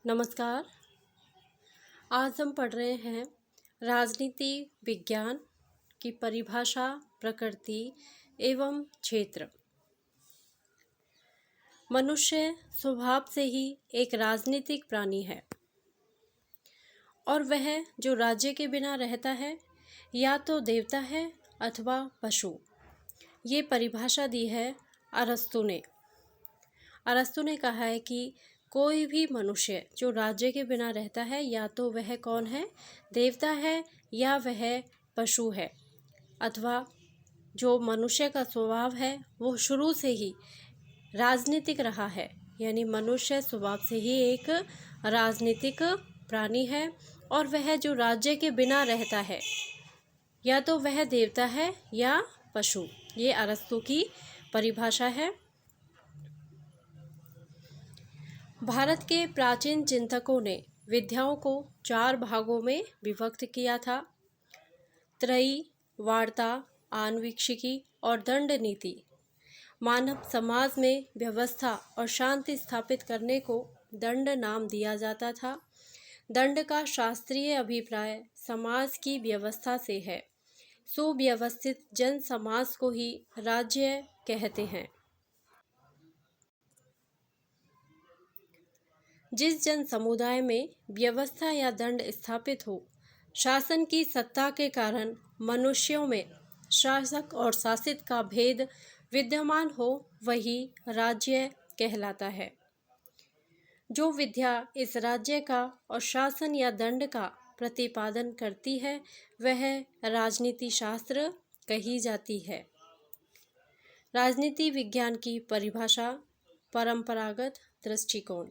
नमस्कार। आज हम पढ़ रहे हैं राजनीति विज्ञान की परिभाषा, प्रकृति एवं क्षेत्र। मनुष्य स्वभाव से ही एक राजनीतिक प्राणी है और वह जो राज्य के बिना रहता है या तो देवता है अथवा पशु। ये परिभाषा दी है अरस्तु ने। अरस्तु ने कहा है कि कोई भी मनुष्य जो राज्य के बिना रहता है या तो वह कौन है, देवता है या वह पशु है, अथवा जो मनुष्य का स्वभाव है वो शुरू से ही राजनीतिक रहा है। यानी मनुष्य स्वभाव से ही एक राजनीतिक प्राणी है और वह जो राज्य के बिना रहता है या तो वह देवता है या पशु। ये अरस्तु की परिभाषा है। भारत के प्राचीन चिंतकों ने विद्याओं को 4 भागों में विभक्त किया था: त्रयी, वार्ता, आन्वीक्षिकी और दंड नीति। मानव समाज में व्यवस्था और शांति स्थापित करने को दंड नाम दिया जाता था। दंड का शास्त्रीय अभिप्राय समाज की व्यवस्था से है। सुव्यवस्थित जन समाज को ही राज्य कहते हैं। जिस जन समुदाय में व्यवस्था या दंड स्थापित हो, शासन की सत्ता के कारण मनुष्यों में शासक और शासित का भेद विद्यमान हो, वही राज्य कहलाता है। जो विद्या इस राज्य का और शासन या दंड का प्रतिपादन करती है वह राजनीति शास्त्र कही जाती है। राजनीति विज्ञान की परिभाषा, परंपरागत दृष्टिकोण।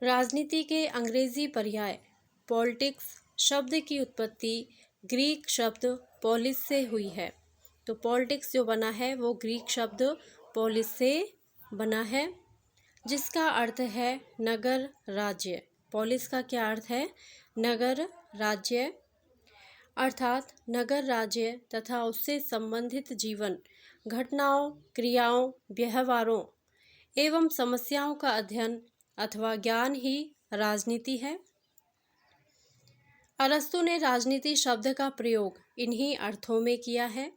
राजनीति के अंग्रेजी पर्याय पॉलिटिक्स शब्द की उत्पत्ति ग्रीक शब्द पोलिस से हुई है। तो पॉलिटिक्स जो बना है वो ग्रीक शब्द पोलिस से बना है, जिसका अर्थ है नगर राज्य। पोलिस का क्या अर्थ है? नगर राज्य, अर्थात नगर राज्य तथा उससे संबंधित जीवन, घटनाओं, क्रियाओं, व्यवहारों एवं समस्याओं का अध्ययन अथवा ज्ञान ही राजनीति है। अरस्तु ने राजनीति शब्द का प्रयोग इन्हीं अर्थों में किया है।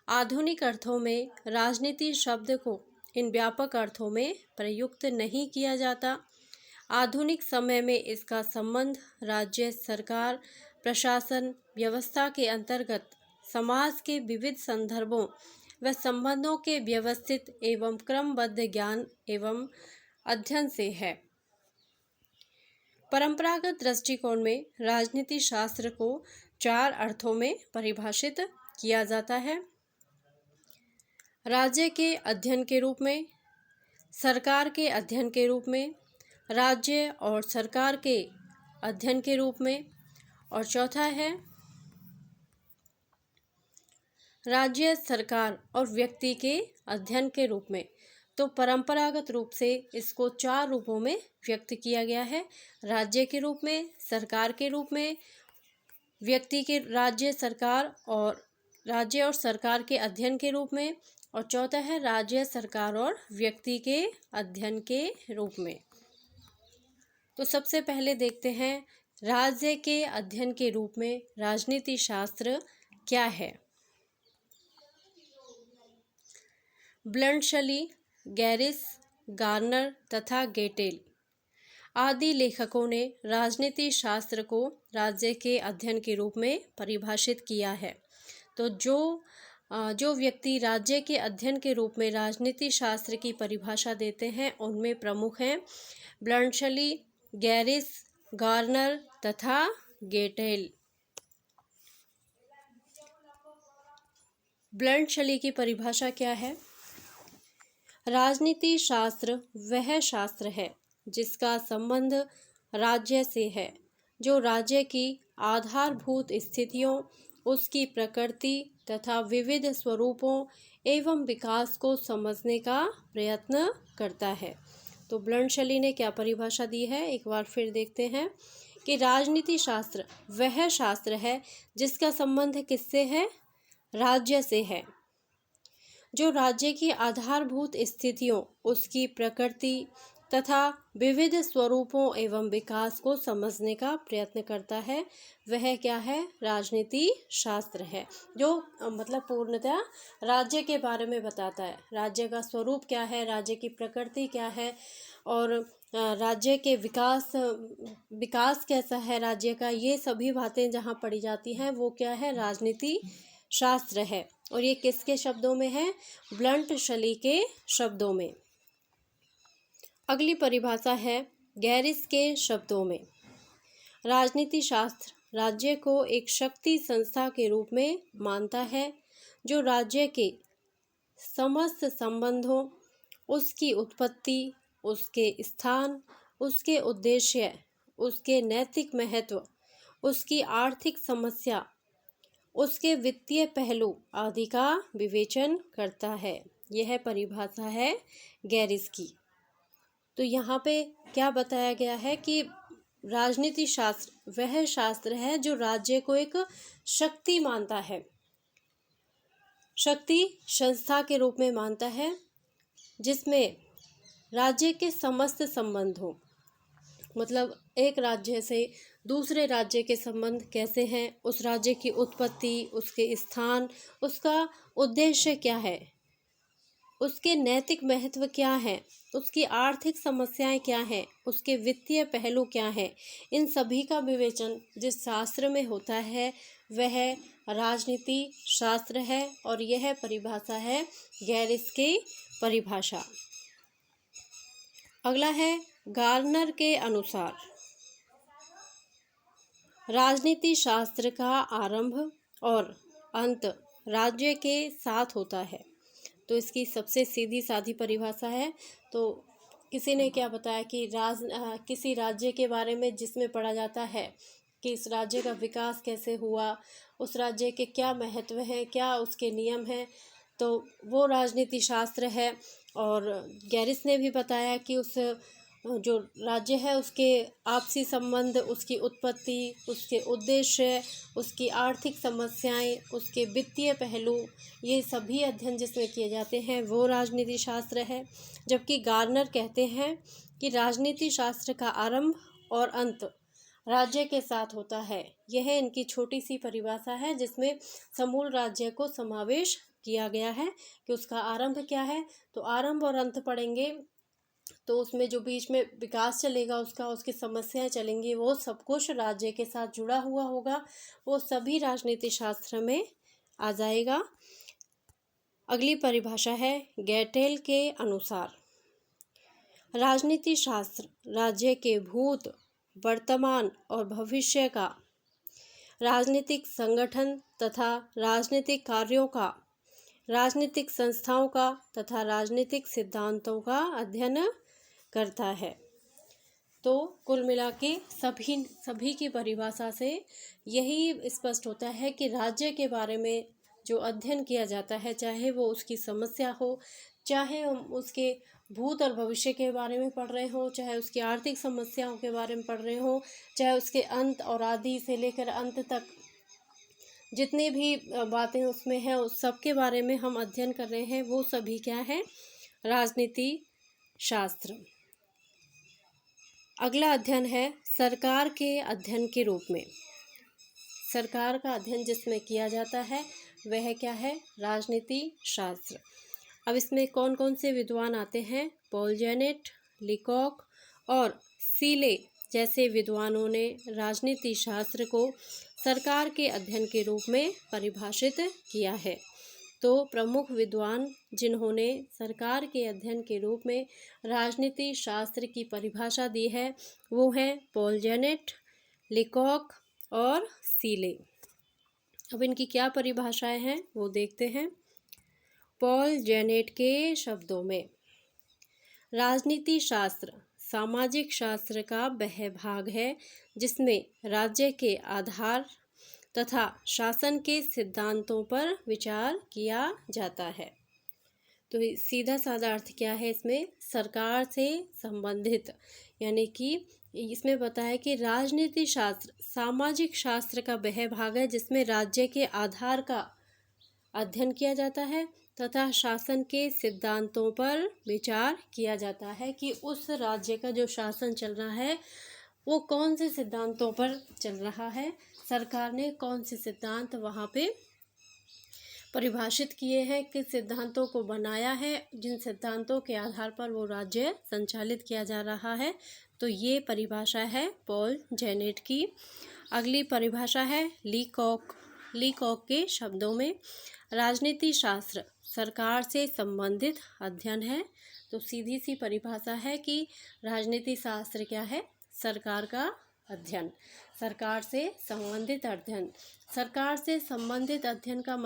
आधुनिक अर्थों में राजनीति शब्द को इन व्यापक अर्थों में प्रयुक्त नहीं किया जाता। आधुनिक समय में इसका संबंध राज्य, सरकार, प्रशासन, व्यवस्था के अंतर्गत समाज के विविध संदर्भों व संबंधों के व्यवस्थित एवं क्रमबद्ध ज्ञान एवं अध्ययन से है। परंपरागत दृष्टिकोण में राजनीति शास्त्र को 4 अर्थों में परिभाषित किया जाता है: राज्य के अध्ययन के रूप में, सरकार के अध्ययन के रूप में, राज्य और सरकार के अध्ययन के रूप में, और चौथा है राज्य, सरकार और व्यक्ति के अध्ययन के रूप में। तो परंपरागत रूप से इसको 4 रूपों में व्यक्त किया गया है: राज्य के रूप में, सरकार के रूप में, व्यक्ति के राज्य, सरकार और राज्य और सरकार के अध्ययन के रूप में, और चौथा है राज्य, सरकार और व्यक्ति के अध्ययन के रूप में। तो सबसे पहले देखते हैं राज्य के अध्ययन के रूप में राजनीति शास्त्र क्या है। ब्लंटशली, गैरिस, गार्नर तथा गेटेल आदि लेखकों ने राजनीति शास्त्र को राज्य के अध्ययन के रूप में परिभाषित किया है। तो जो व्यक्ति राज्य के अध्ययन के रूप में राजनीति शास्त्र की परिभाषा देते हैं उनमें प्रमुख हैं ब्लंटशली, गैरिस, गार्नर तथा गेटेल। ब्लंटशली की परिभाषा क्या है? राजनीति शास्त्र वह शास्त्र है जिसका संबंध राज्य से है, जो राज्य की आधारभूत स्थितियों, उसकी प्रकृति तथा विविध स्वरूपों एवं विकास को समझने का प्रयत्न करता है। तो ब्लंटशली ने क्या परिभाषा दी है, एक बार फिर देखते हैं कि राजनीति शास्त्र वह शास्त्र है जिसका संबंध किससे है? राज्य से है, जो राज्य की आधारभूत स्थितियों, उसकी प्रकृति तथा विविध स्वरूपों एवं विकास को समझने का प्रयत्न करता है, वह क्या है? राजनीति शास्त्र है। जो मतलब पूर्णतः राज्य के बारे में बताता है। राज्य का स्वरूप क्या है, राज्य की प्रकृति क्या है, और राज्य के विकास कैसा है राज्य का, ये सभी बातें जहाँ पढ़ी जाती हैं वो क्या है? राजनीति शास्त्र है। और ये किसके शब्दों में है? ब्लंट शली के शब्दों में। अगली परिभाषा है गैरिस के शब्दों में। राजनीति शास्त्र राज्य को एक शक्ति संस्था के रूप में मानता है, जो राज्य के समस्त संबंधों, उसकी उत्पत्ति, उसके स्थान, उसके उद्देश्य, उसके नैतिक महत्व, उसकी आर्थिक समस्या, उसके वित्तीय पहलू आदि का विवेचन करता है। यह परिभाषा है गैरिस की। तो यहाँ पे क्या बताया गया है कि राजनीति शास्त्र वह शास्त्र है जो राज्य को एक शक्ति मानता है, शक्ति संस्था के रूप में मानता है, जिसमें राज्य के समस्त संबंधों, मतलब एक राज्य से दूसरे राज्य के संबंध कैसे हैं, उस राज्य की उत्पत्ति, उसके स्थान, उसका उद्देश्य क्या है, उसके नैतिक महत्व क्या है, उसकी आर्थिक समस्याएं क्या हैं, उसके वित्तीय पहलू क्या हैं, इन सभी का विवेचन जिस शास्त्र में होता है वह राजनीति शास्त्र है। और यह परिभाषा है गैरिस की परिभाषा। अगला है गार्नर के अनुसार राजनीति शास्त्र का आरंभ और अंत राज्य के साथ होता है। तो इसकी सबसे सीधी सादी परिभाषा है। तो किसी ने क्या बताया कि किसी राज्य के बारे में जिसमें पढ़ा जाता है कि इस राज्य का विकास कैसे हुआ, उस राज्य के क्या महत्व हैं, क्या उसके नियम हैं, तो वो राजनीति शास्त्र है। और गैरिस ने भी बताया कि उस जो राज्य है उसके आपसी संबंध, उसकी उत्पत्ति, उसके उद्देश्य, उसकी आर्थिक समस्याएं, उसके वित्तीय पहलू, ये सभी अध्ययन जिसमें किए जाते हैं वो राजनीति शास्त्र है। जबकि गार्नर कहते हैं कि राजनीति शास्त्र का आरंभ और अंत राज्य के साथ होता है। यह इनकी छोटी सी परिभाषा है जिसमें समूल राज्य को समावेश किया गया है कि उसका आरंभ क्या है। तो आरंभ और अंत पढ़ेंगे तो उसमें जो बीच में विकास चलेगा उसका, उसकी समस्याएं चलेंगी, वो सब कुछ राज्य के साथ जुड़ा हुआ होगा, वो सभी राजनीति शास्त्र में आ जाएगा। अगली परिभाषा है गैटेल के अनुसार राजनीति शास्त्र राज्य के भूत, वर्तमान और भविष्य का, राजनीतिक संगठन तथा राजनीतिक कार्यों का, राजनीतिक संस्थाओं का तथा राजनीतिक सिद्धांतों का अध्ययन करता है। तो कुल मिला के सभी की परिभाषा से यही स्पष्ट होता है कि राज्य के बारे में जो अध्ययन किया जाता है, चाहे वो उसकी समस्या हो, चाहे हम उसके भूत और भविष्य के बारे में पढ़ रहे हो, चाहे उसकी आर्थिक समस्याओं के बारे में पढ़ रहे हो, चाहे उसके अंत और आदि से लेकर अंत तक जितनी भी बातें उसमें हैं उस सब के बारे में हम अध्ययन कर रहे हैं, वो सभी क्या है? राजनीति शास्त्र। अगला अध्ययन है सरकार के अध्ययन के रूप में। सरकार का अध्ययन जिसमें किया जाता है वह क्या है? राजनीति शास्त्र। अब इसमें कौन कौन से विद्वान आते हैं? पॉल जेनेट, लीकॉक और सीले जैसे विद्वानों ने राजनीति शास्त्र को सरकार के अध्ययन के रूप में परिभाषित किया है। तो प्रमुख विद्वान जिन्होंने सरकार के अध्ययन के रूप में राजनीति शास्त्र की परिभाषा दी है वो हैं पॉल जेनेट, लीकॉक और सीले। अब इनकी क्या परिभाषाएं हैं वो देखते हैं। पॉल जेनेट के शब्दों में राजनीति शास्त्र सामाजिक शास्त्र का वह भाग है जिसमें राज्य के आधार तथा शासन के सिद्धांतों पर विचार किया जाता है। तो सीधा साधा अर्थ क्या है इसमें? सरकार से संबंधित, यानी कि इसमें बताया कि राजनीति शास्त्र सामाजिक शास्त्र का वह भाग है जिसमें राज्य के आधार का अध्ययन किया जाता है तथा शासन के सिद्धांतों पर विचार किया जाता है कि उस राज्य का जो शासन चल रहा है वो कौन से सिद्धांतों पर चल रहा है, सरकार ने कौन से सिद्धांत वहाँ पे परिभाषित किए हैं, किस सिद्धांतों को बनाया है, जिन सिद्धांतों के आधार पर वो राज्य संचालित किया जा रहा है। तो ये परिभाषा है पॉल जेनेट की। अगली परिभाषा है लीकॉक। लीकॉक के शब्दों में राजनीति शास्त्र सरकार से संबंधित अध्ययन है। तो सीधी सी परिभाषा है कि राजनीति शास्त्र क्या है, सरकार का अध्ययन, सरकार से संबंधित अध्ययन। सरकार से संबंधित अध्ययन का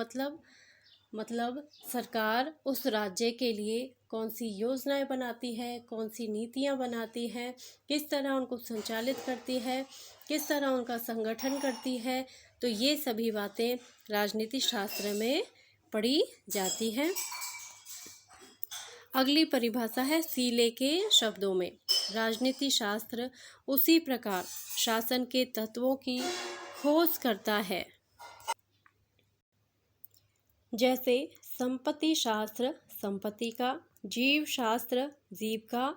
मतलब सरकार उस राज्य के लिए कौन सी योजनाएं बनाती है, कौन सी नीतियां बनाती है, किस तरह उनको संचालित करती है, किस तरह उनका संगठन करती है। तो ये सभी बातें राजनीति शास्त्र में पढ़ी जाती हैं। अगली परिभाषा है सीले के शब्दों में राजनीति शास्त्र उसी प्रकार शासन के तत्वों की खोज करता है जैसे संपत्ति शास्त्र संपत्ति का, जीव शास्त्र जीव का,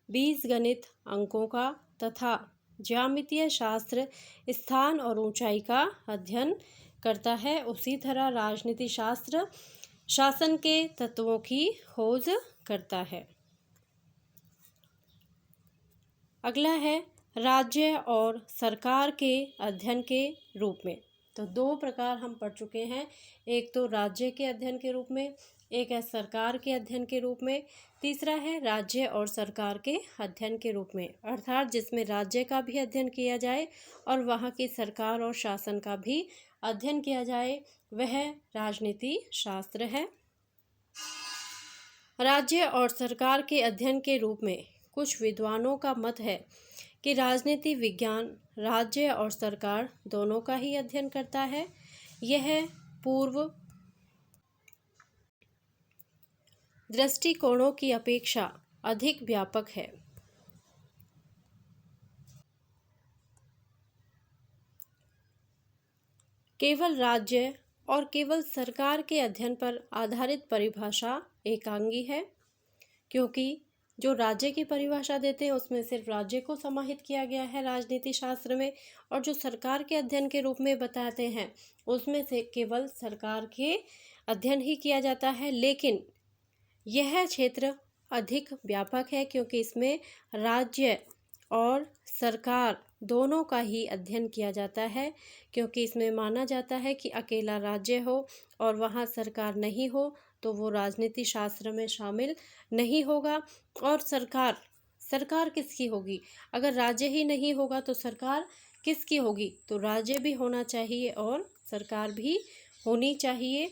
बीजगणित अंकों का तथा ज्यामितीय शास्त्र स्थान और ऊंचाई का अध्ययन करता है। उसी तरह राजनीति शास्त्र शासन के तत्वों की खोज करता है। अगला है राज्य और सरकार के अध्ययन के रूप में। तो दो प्रकार हम पढ़ चुके हैं, एक तो राज्य के अध्ययन के रूप में, एक है सरकार के अध्ययन के रूप में, तीसरा है राज्य और सरकार के अध्ययन के रूप में, अर्थात जिसमें राज्य का भी अध्ययन किया जाए और वहाँ की सरकार और शासन का भी अध्ययन किया जाए, वह राजनीति शास्त्र है। राज्य और सरकार के अध्ययन के रूप में कुछ विद्वानों का मत है कि राजनीति विज्ञान राज्य और सरकार दोनों का ही अध्ययन करता है। यह पूर्व दृष्टिकोणों की अपेक्षा अधिक व्यापक है। केवल राज्य और केवल सरकार के अध्ययन पर आधारित परिभाषा एकांगी है, क्योंकि जो राज्य की परिभाषा देते हैं उसमें सिर्फ राज्य को समाहित किया गया है राजनीति शास्त्र में, और जो सरकार के अध्ययन के रूप में बताते हैं उसमें से केवल सरकार के अध्ययन ही किया जाता है। लेकिन यह क्षेत्र अधिक व्यापक है क्योंकि इसमें राज्य और सरकार दोनों का ही अध्ययन किया जाता है, क्योंकि इसमें माना जाता है कि अकेला राज्य हो और वहाँ सरकार नहीं हो तो वो राजनीति शास्त्र में शामिल नहीं होगा। और सरकार किसकी होगी? अगर राज्य ही नहीं होगा तो सरकार किसकी होगी? तो राज्य भी होना चाहिए और सरकार भी होनी चाहिए।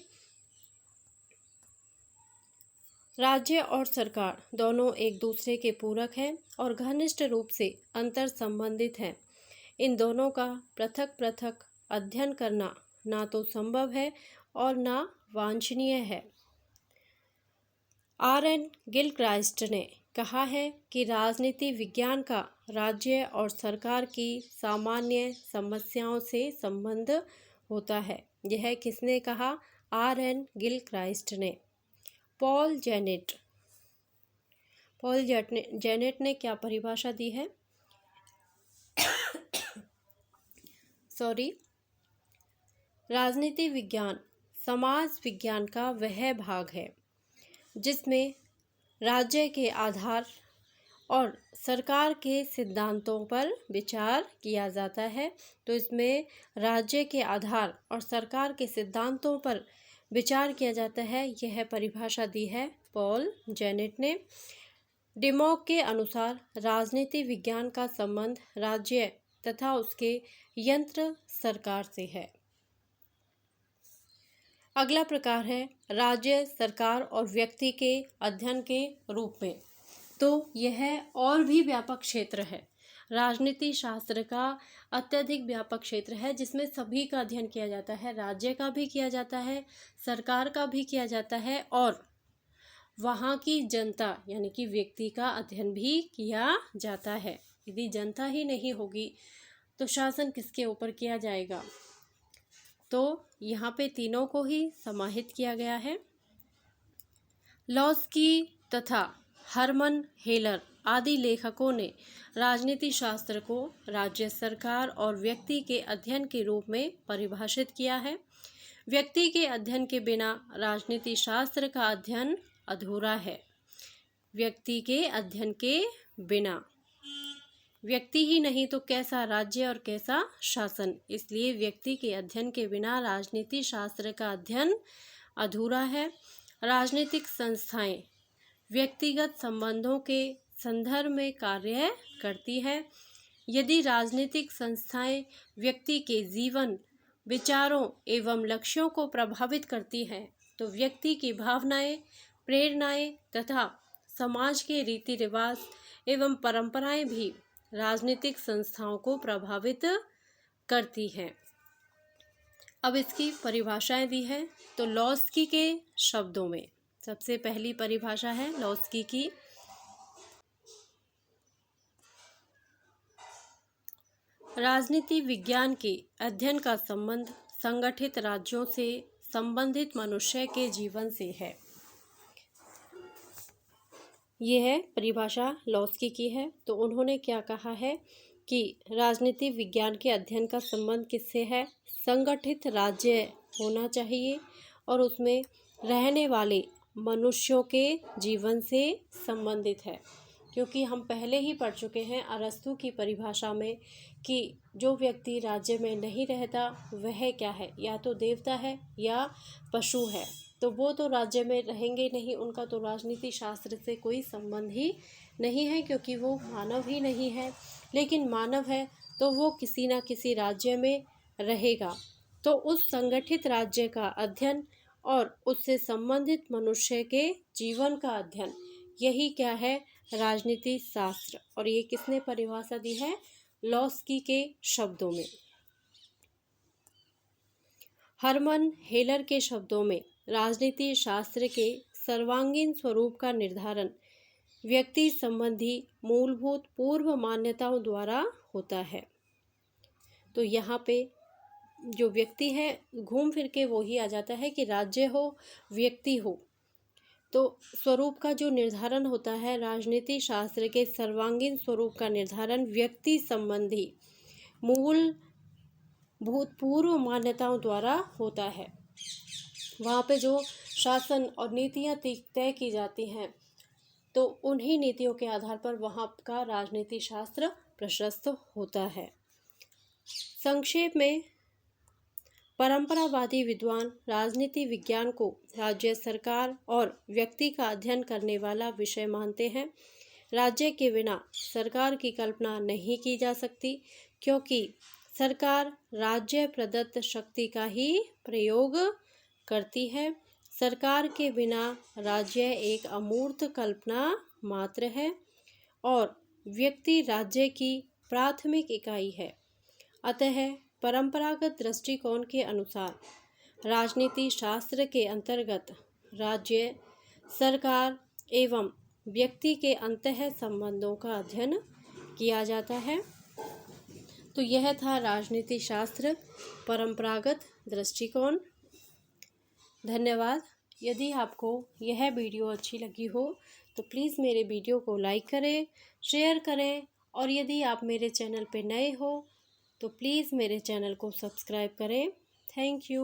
राज्य और सरकार दोनों एक दूसरे के पूरक हैं और घनिष्ठ रूप से अंतर संबंधित हैं। इन दोनों का पृथक पृथक अध्ययन करना ना तो संभव है और ना वांछनीय है। आर.एन. गिलक्राइस्ट ने कहा है कि राजनीति विज्ञान का राज्य और सरकार की सामान्य समस्याओं से संबंध होता है। यह किसने कहा? आर.एन. गिलक्राइस्ट ने। पॉल जेनेट ने क्या परिभाषा दी है? राजनीति विज्ञान समाज विज्ञान का वह भाग है जिसमें राज्य के आधार और सरकार के सिद्धांतों पर विचार किया जाता है। तो इसमें राज्य के आधार और सरकार के सिद्धांतों पर विचार किया जाता है। यह परिभाषा दी है पॉल जेनेट ने। डिमॉक के अनुसार राजनीति विज्ञान का संबंध राज्य तथा उसके यंत्र सरकार से है। अगला प्रकार है राज्य, सरकार और व्यक्ति के अध्ययन के रूप में। तो यह और भी व्यापक क्षेत्र है। राजनीति शास्त्र का अत्यधिक व्यापक क्षेत्र है जिसमें सभी का अध्ययन किया जाता है। राज्य का भी किया जाता है, सरकार का भी किया जाता है और वहाँ की जनता यानी कि व्यक्ति का अध्ययन भी किया जाता है। यदि जनता ही नहीं होगी तो शासन किसके ऊपर किया जाएगा? तो यहाँ पे तीनों को ही समाहित किया गया है। लॉस्की तथा हरमन हेलर आदि लेखकों ने राजनीति शास्त्र को राज्य सरकार और व्यक्ति के अध्ययन के रूप में परिभाषित किया है। व्यक्ति के अध्ययन के बिना राजनीति शास्त्र का अध्ययन अधूरा है। व्यक्ति के अध्ययन के बिना व्यक्ति ही नहीं तो कैसा राज्य और कैसा शासन। इसलिए व्यक्ति के अध्ययन के बिना राजनीति शास्त्र का अध्ययन अधूरा है। राजनीतिक संस्थाएं व्यक्तिगत संबंधों के संदर्भ में कार्य करती है। यदि राजनीतिक संस्थाएं व्यक्ति के जीवन, विचारों एवं लक्ष्यों को प्रभावित करती हैं तो व्यक्ति की भावनाएं, प्रेरणाएं तथा समाज के रीति रिवाज एवं परंपराएं भी राजनीतिक संस्थाओं को प्रभावित करती हैं। अब इसकी परिभाषाएं दी है तो लॉस्की के शब्दों में सबसे पहली परिभाषा है लॉस्की की, राजनीति विज्ञान के अध्ययन का संबंध संगठित राज्यों से संबंधित मनुष्य के जीवन से है। यह है परिभाषा लॉस्की की है। तो उन्होंने क्या कहा है कि राजनीति विज्ञान के अध्ययन का संबंध किससे है? संगठित राज्य होना चाहिए और उसमें रहने वाले मनुष्यों के जीवन से संबंधित है। क्योंकि हम पहले ही पढ़ चुके हैं अरस्तु की परिभाषा में कि जो व्यक्ति राज्य में नहीं रहता वह क्या है, या तो देवता है या पशु है। तो वो तो राज्य में रहेंगे नहीं, उनका तो राजनीति शास्त्र से कोई संबंध ही नहीं है क्योंकि वो मानव ही नहीं है। लेकिन मानव है तो वो किसी न किसी राज्य में रहेगा। तो उस संगठित राज्य का अध्ययन और उससे संबंधित मनुष्य के जीवन का अध्ययन, यही क्या है? राजनीति शास्त्र। और ये किसने परिभाषा दी है? लॉस्की के शब्दों में। हरमन हेलर के शब्दों में राजनीति शास्त्र के सर्वांगीण स्वरूप का निर्धारण व्यक्ति संबंधी मूलभूत पूर्व मान्यताओं द्वारा होता है। तो यहाँ पे जो व्यक्ति है घूम फिर के वही आ जाता है कि राज्य हो, व्यक्ति हो। तो स्वरूप का जो निर्धारण होता है राजनीति शास्त्र के सर्वांगीण स्वरूप का निर्धारण व्यक्ति संबंधी मूल भूतपूर्व मान्यताओं द्वारा होता है। वहाँ पे जो शासन और नीतियाँ तय की जाती हैं तो उन्हीं नीतियों के आधार पर वहाँ का राजनीति शास्त्र प्रशस्त होता है। संक्षेप में परंपरावादी विद्वान राजनीति विज्ञान को राज्य सरकार और व्यक्ति का अध्ययन करने वाला विषय मानते हैं। राज्य के बिना सरकार की कल्पना नहीं की जा सकती क्योंकि सरकार राज्य प्रदत्त शक्ति का ही प्रयोग करती है। सरकार के बिना राज्य एक अमूर्त कल्पना मात्र है और व्यक्ति राज्य की प्राथमिक इकाई है। अतः परंपरागत दृष्टिकोण के अनुसार राजनीति शास्त्र के अंतर्गत राज्य, सरकार एवं व्यक्ति के अंतः संबंधों का अध्ययन किया जाता है। तो यह था राजनीति शास्त्र परंपरागत दृष्टिकोण। धन्यवाद। यदि आपको यह वीडियो अच्छी लगी हो तो प्लीज़ मेरे वीडियो को लाइक करें, शेयर करें और यदि आप मेरे चैनल पर नए हो तो प्लीज़ मेरे चैनल को सब्सक्राइब करें। Thank you.